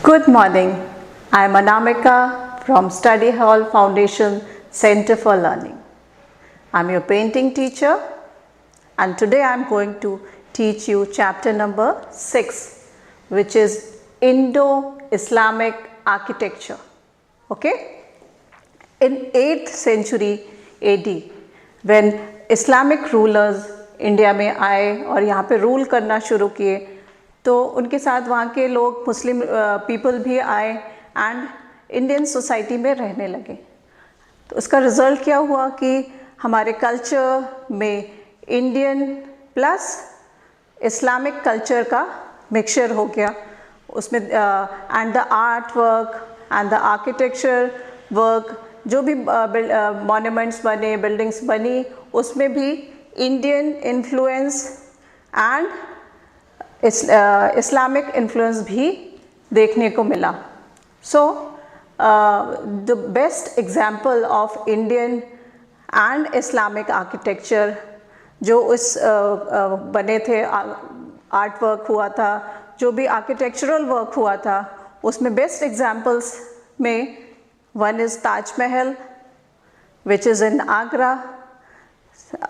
Good morning. I am Anamika from Study Hall Foundation Center for Learning. I am your painting teacher and today I am going to teach you chapter number 6, which is Indo-Islamic Architecture. Okay? In 8th century AD, when Islamic rulers India में आए और यहाँ पे rule करना शुरू किए, तो उनके साथ वहाँ के लोग मुस्लिम पीपल भी आए एंड इंडियन सोसाइटी में रहने लगे। तो उसका रिज़ल्ट क्या हुआ कि हमारे कल्चर में इंडियन प्लस इस्लामिक कल्चर का मिक्सचर हो गया। उसमें and the art work and the architecture work, जो भी मॉन्यूमेंट्स बने, बिल्डिंग्स बनी, उसमें भी Indian influence and Islamic influence भी देखने को मिला। So the best example of Indian and Islamic architecture जो उस बने थे, आर्ट वर्क हुआ था, जो भी आर्किटेक्चरल वर्क हुआ था, उसमें बेस्ट एग्जाम्पल्स में one is Taj Mahal which is in Agra,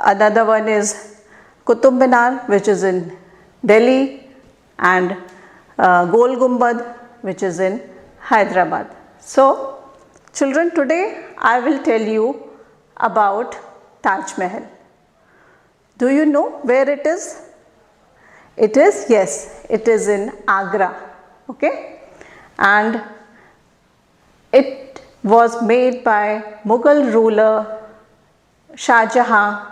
another one is Qutub Minar which is in Delhi, and Gol Gumbad which is in Hyderabad. So children, today I will tell you about Taj Mahal. Do you know where it is? It is, yes, it is in Agra. Okay, and it was made by Mughal ruler Shah Jahan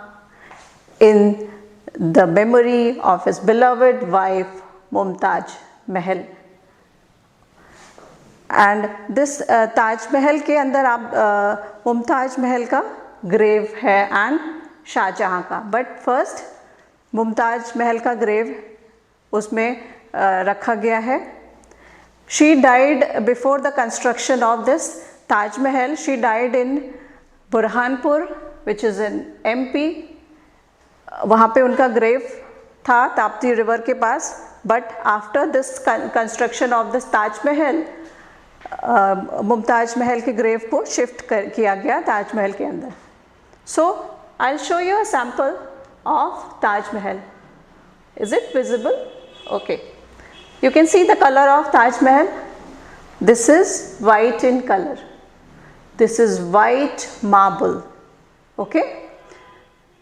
in the memory of his beloved wife Mumtaz Mahal. And this Taj Mahal के अंदर आप मुमताज महल का grave है and Shahjahan का, but first Mumtaz Mahal का grave उसमें रखा गया है। She died before the construction of this Taj Mahal. She died in Burhanpur which is in MP. वहाँ पे उनका ग्रेव था ताप्ती रिवर के पास, but after this construction of this Taj Mahal, Mumtaz महल के ग्रेव को शिफ्ट किया गया ताज महल के अंदर। So I will show you a sample of Taj Mahal. Is it visible? Okay, you can see the color of Taj Mahal. This is white in color. This is white marble. Okay,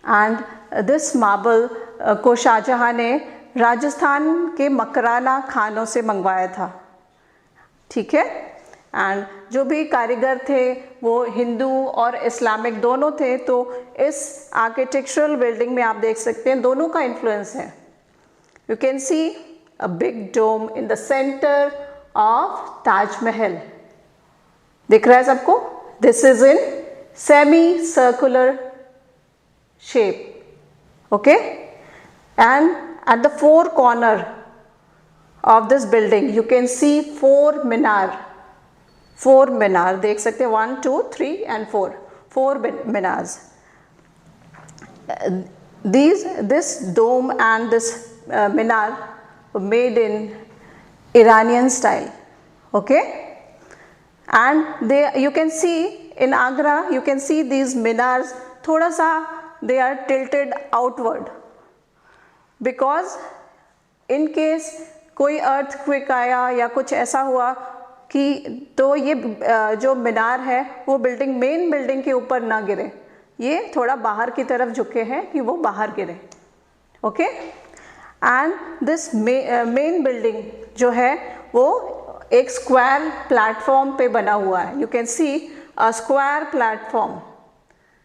and this marble को शाहजहाँ ने राजस्थान के मकराना खानों से मंगवाया था। ठीक है, and जो भी कारीगर थे वो हिंदू और इस्लामिक दोनों थे। तो इस आर्किटेक्चरल बिल्डिंग में आप देख सकते हैं दोनों का इन्फ्लुएंस है। You can C a big dome in the center of Taj Mahal. दिख रहा है सबको? This is in semi-circular shape. Okay? And at the four corner of this building, you can see four minar. Four minar. देख सकते हैं 1, 2, 3 and 4. Four minars. This dome and this minar made in Iranian style. Okay, and you can see in Agra, you can see these minars thoda sa they are tilted outward, because in case कोई earthquake आया या कुछ ऐसा हुआ कि तो ये जो मीनार है वो मेन बिल्डिंग के ऊपर ना गिरे, ये थोड़ा बाहर की तरफ झुके हैं कि वो बाहर गिरे। Okay, and this main building जो है वो एक स्क्वायर प्लेटफॉर्म पे बना हुआ है। You can C a square platform.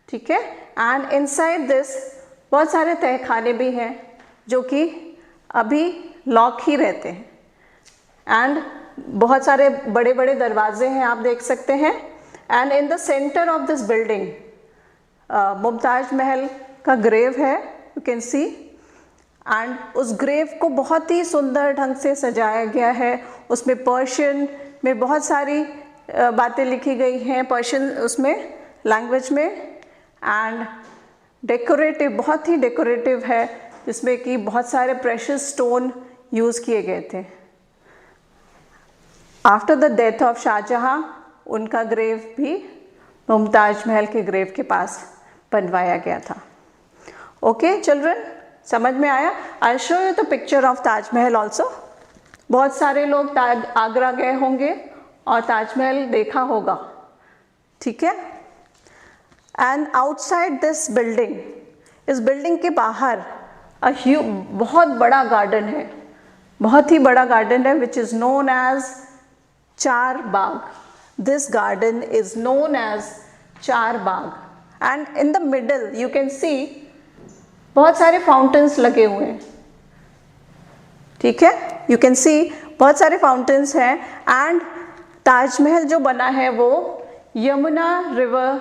ठीक है, एंड इनसाइड दिस बहुत सारे तहखाने भी हैं जो कि अभी लॉक ही रहते हैं, एंड बहुत सारे बड़े बड़े दरवाजे हैं आप देख सकते हैं। And in the centre of this building Mumtaz Mahal का ग्रेव है, यू कैन सी, एंड उस ग्रेव को बहुत ही सुंदर ढंग से सजाया गया है। उसमें पर्शियन में बहुत सारी बातें लिखी गई हैं, पर्शियन उसमें लैंग्वेज में, एंड डेकोरेटिव, बहुत ही डेकोरेटिव है, जिसमें कि बहुत सारे प्रेशियस स्टोन यूज़ किए गए थे। After the death of Shahjahan उनका ग्रेव भी मुमताज महल के ग्रेव के पास बनवाया गया था। ओके चिल्ड्रन, समझ में आया? I show you the picture of Taj Mahal also. बहुत सारे लोग आगरा गए होंगे और ताजमहल देखा होगा, ठीक है। एंड आउटसाइड दिस बिल्डिंग, इस बिल्डिंग के बाहर बहुत बड़ा गार्डन है, बहुत ही बड़ा गार्डन है, which is known as Char Bagh. This garden is known as Char Bagh and in the middle you can see बहुत सारे फाउंटेन्स लगे हुए हैं, ठीक है। यू कैन सी बहुत सारे फाउंटेन्स हैं एंड ताजमहल जो बना है वो यमुना रिवर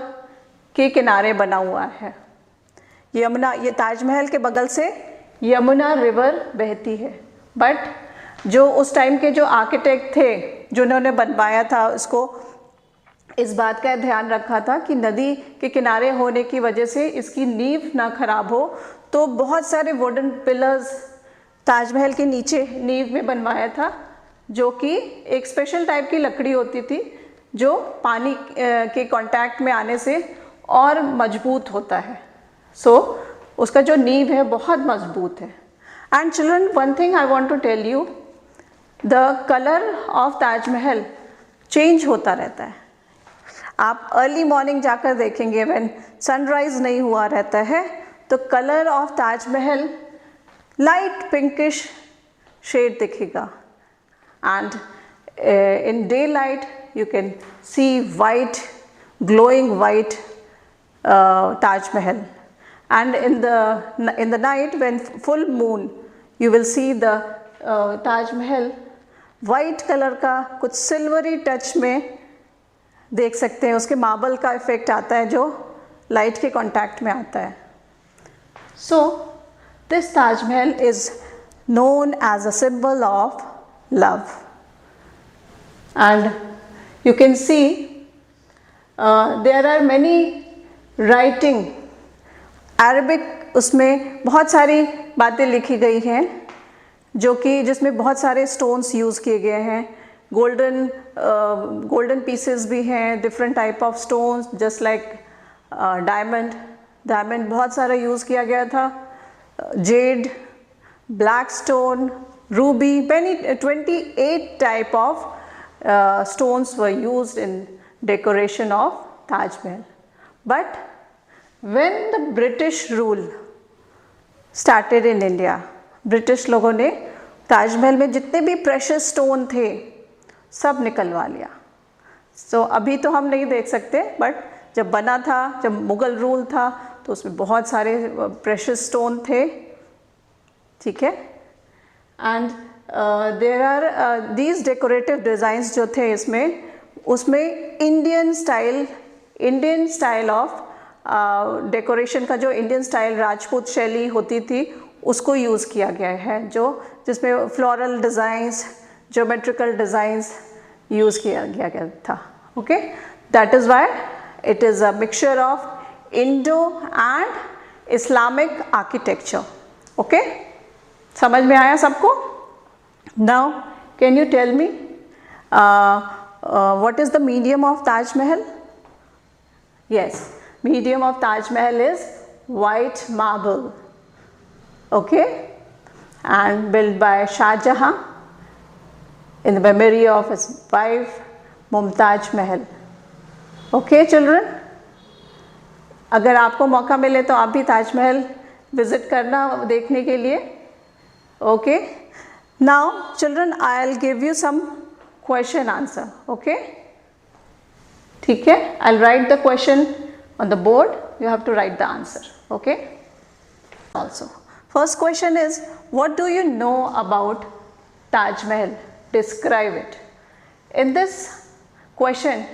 के किनारे बना हुआ है। यमुना, ये ताजमहल के बगल से यमुना रिवर बहती है। बट जो उस टाइम के जो आर्किटेक्ट थे जिन्होंने बनवाया था उसको इस बात का ध्यान रखा था कि नदी के किनारे होने की वजह से इसकी नींव ना खराब हो, तो बहुत सारे वुडन पिलर्स ताजमहल के नीचे नींव में बनवाया था, जो कि एक स्पेशल टाइप की लकड़ी होती थी जो पानी के कांटेक्ट में आने से और मजबूत होता है। सो उसका जो नींव है बहुत मजबूत है। And children, one thing I want to tell you, the colour of Taj Mahal change होता रहता है। आप अर्ली मॉर्निंग जाकर देखेंगे, व्हेन सनराइज नहीं हुआ रहता है तो colour of Taj Mahal light pinkish shade दिखेगा and in daylight you can see white, glowing white Taj Mahal, and in the night when full moon you will see the Taj Mahal white color का कुछ silvery touch में देख सकते हैं। उसके marble का effect आता है जो लाइट के कांटेक्ट में आता है। So this Taj Mahal is known as a symbol of love. And you can see there are many writing Arabic, उसमें बहुत सारी बातें लिखी गई हैं जो कि जिसमें बहुत सारे स्टोन्स यूज़ किए गए हैं। गोल्डन पीसेस भी हैं, different type of stones, just like diamond बहुत सारा यूज़ किया गया था, Z, black stone, Ruby, many 28 type of stones were used in decoration of Taj Mahal. But when the British rule started in India, British लोगों ने ताजमहल में जितने भी precious stone थे सब निकलवा लिया। So अभी तो हम नहीं देख सकते, but जब बना था, जब मुगल रूल था तो उसमें बहुत सारे precious stone थे, ठीक है। And there are these decorative designs जो थे इसमें, उसमें इंडियन स्टाइल ऑफ डेकोरेशन का, जो इंडियन स्टाइल राजपूत शैली होती थी उसको यूज़ किया गया है, जिसमें floral designs, geometrical designs use किया गया था। Okay, that is why it is a mixture of Indo and Islamic architecture. Okay, समझ में आया सबको? Now, can you tell me what is the medium of Taj Mahal? Yes, medium of Taj Mahal is white marble, okay, and built by Shah Jahan in the memory of his wife Mumtaz Mahal. Okay, children, अगर आपको मौका मिले तो आप भी Taj Mahal visit करना देखने के लिए। Okay. Now children, I'll give you some question answer, okay? ठीक है, I'll write the question on the board, you have to write the answer, okay? Also, first question is, what do you know about Taj Mahal? Describe it. In this question,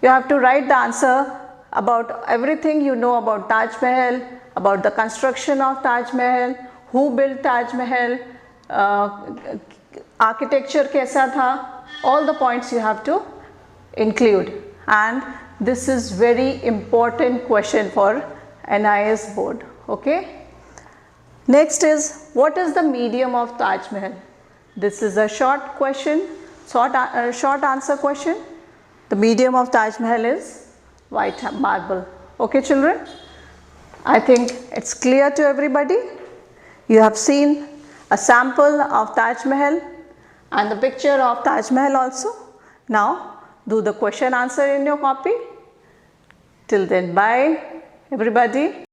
you have to write the answer about everything you know about Taj Mahal, about the construction of Taj Mahal, who built Taj Mahal, architecture कैसा था, all the points you have to include, and this is very important question for NIS board. Okay, next is, what is the medium of Taj Mahal? This is a short question, short answer question. The medium of Taj Mahal is white marble. Okay children, I think it's clear to everybody. You have seen a sample of Taj Mahal and the picture of Taj Mahal also. Now do the question answer in your copy. Till then, bye everybody.